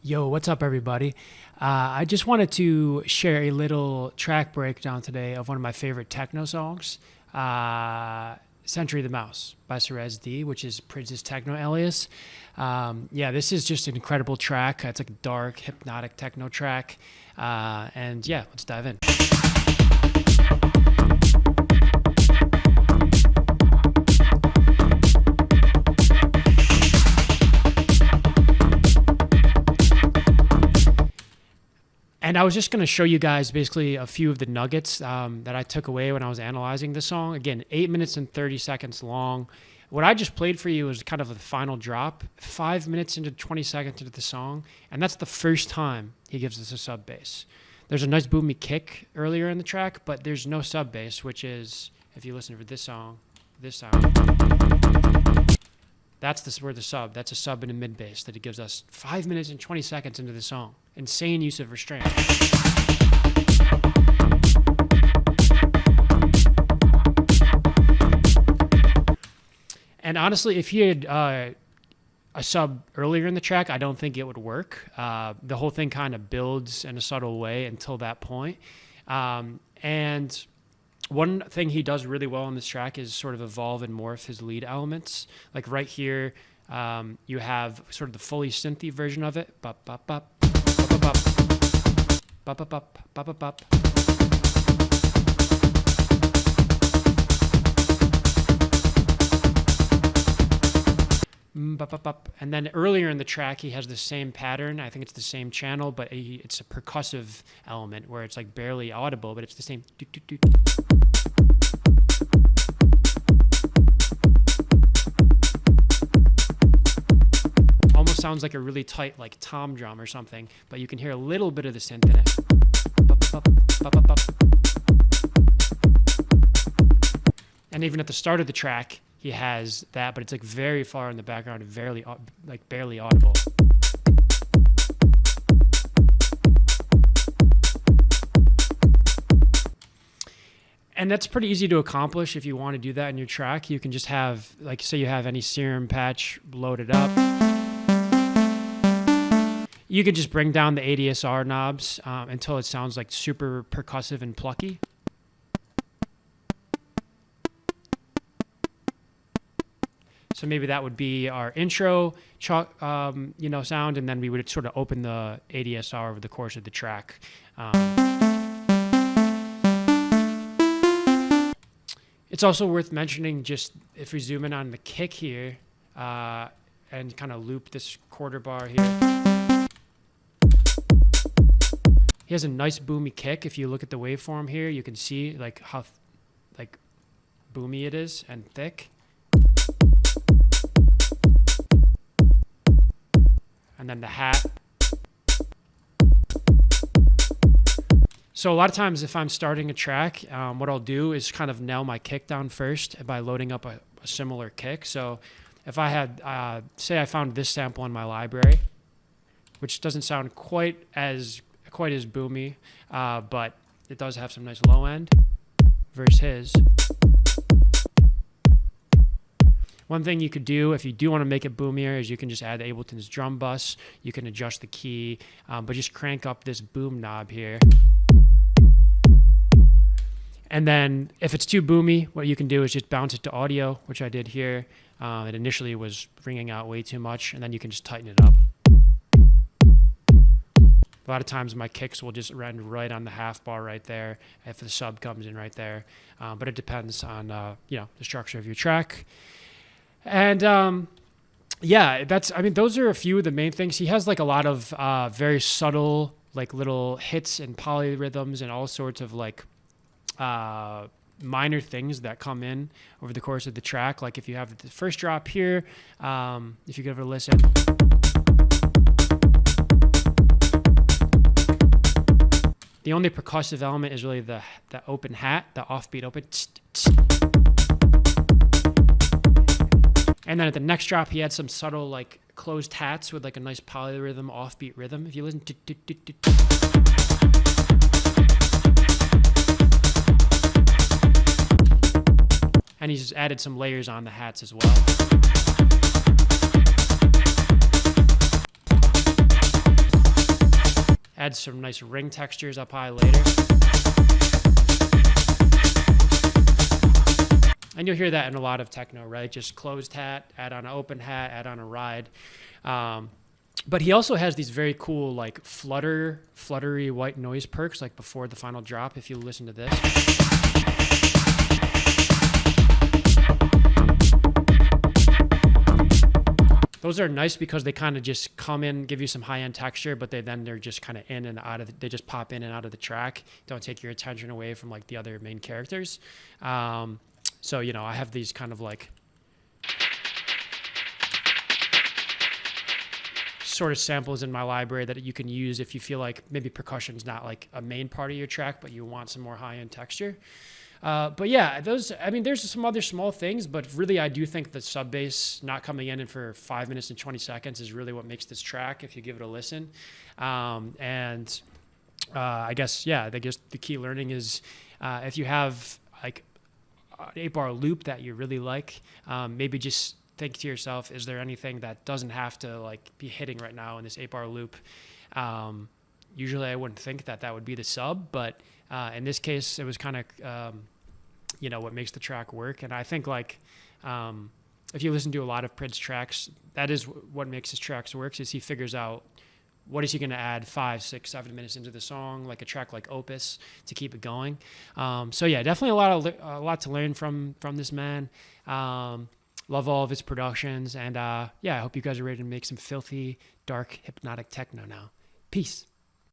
Yo, what's up, everybody? I just wanted to share a little track breakdown today of one of my favorite techno songs, Century of the Mouse by Cirez D, which is Prydz's techno alias. This is just an incredible track. It's like a dark, hypnotic techno track. Let's dive in. And I was just going to show you guys basically a few of the nuggets that I took away when I was analyzing the song. Again, 8 minutes and 30 seconds long. What I just played for you was kind of the final drop, 5 minutes into 20 seconds into the song. And that's the first time he gives us a sub bass. There's a nice boomy kick earlier in the track, but there's no sub bass, which is, if you listen for this song, this sound. That's the sub. That's a sub and a mid bass that it gives us 5 minutes and 20 seconds into the song. Insane use of restraint. And honestly, if you had a sub earlier in the track, I don't think it would work. The whole thing kind of builds in a subtle way until that point. And one thing he does really well on this track is sort of evolve and morph his lead elements. Like right here, you have sort of the fully synthy version of it. Bop, bop, bop, bop, bop, bop, bop, bop, bop, bop, bop. And then earlier in the track, he has the same pattern. I think it's the same channel, but it's a percussive element where it's like barely audible, but it's the same. Almost sounds like a really tight like tom drum or something, but you can hear a little bit of the synth in it. And even at the start of the track, he has that, but it's like very far in the background and barely audible. And that's pretty easy to accomplish if you want to do that in your track. You can just have, like, say you have any serum patch loaded up. You could just bring down the ADSR knobs until it sounds like super percussive and plucky. So maybe that would be our intro, sound, and then we would sort of open the ADSR over the course of the track. It's also worth mentioning, just if we zoom in on the kick here and kind of loop this quarter bar here. He has a nice boomy kick. If you look at the waveform here, you can see like how boomy it is and thick. And then the hat. So a lot of times if I'm starting a track, what I'll do is kind of nail my kick down first by loading up a similar kick. So if I had, say I found this sample in my library, which doesn't sound quite as boomy, but it does have some nice low end versus his. One thing you could do if you do want to make it boomier is you can just add Ableton's drum bus. You can adjust the key, but just crank up this boom knob here. And then if it's too boomy, what you can do is just bounce it to audio, which I did here. It initially was ringing out way too much, and then you can just tighten it up. A lot of times my kicks will just run right on the half bar right there if the sub comes in right there. But it depends on the structure of your track. And those are a few of the main things. He has like a lot of very subtle like little hits and polyrhythms and all sorts of like minor things that come in over the course of the track. Like if you have the first drop here, if you give it a listen. The only percussive element is really the open hat, the offbeat open. And then at the next drop, he had some subtle like closed hats with like a nice polyrhythm, offbeat rhythm. If you listen. And he's added some layers on the hats as well. Add some nice ring textures up high later. And you'll hear that in a lot of techno, right? Just closed hat, add on an open hat, add on a ride. But he also has these very cool, like fluttery white noise perks, like before the final drop, if you listen to this. Those are nice because they kind of just come in, give you some high-end texture, but they're just kind of in and out of, they just pop in and out of the track. Don't take your attention away from like the other main characters. So, you know, I have these kind of like sort of samples in my library that you can use if you feel like maybe percussion's not like a main part of your track, but you want some more high-end texture. But yeah, there's some other small things, but really I do think the sub bass not coming in for 5 minutes and 20 seconds is really what makes this track if you give it a listen. I guess, yeah, the key learning is if you have like an 8-bar loop that you really like, maybe just think to yourself, is there anything that doesn't have to like be hitting right now in this 8-bar loop? Usually I wouldn't think that would be the sub, but in this case it was kind of what makes the track work. And I think like if you listen to a lot of Prydz tracks, that is what makes his tracks works, is he figures out what is he going to add 5, 6, 7 minutes into the song, like a track like Opus, to keep it going. So yeah, definitely a lot to learn from this man. Love all of his productions, and yeah, I hope you guys are ready to make some filthy, dark, hypnotic techno now. Peace.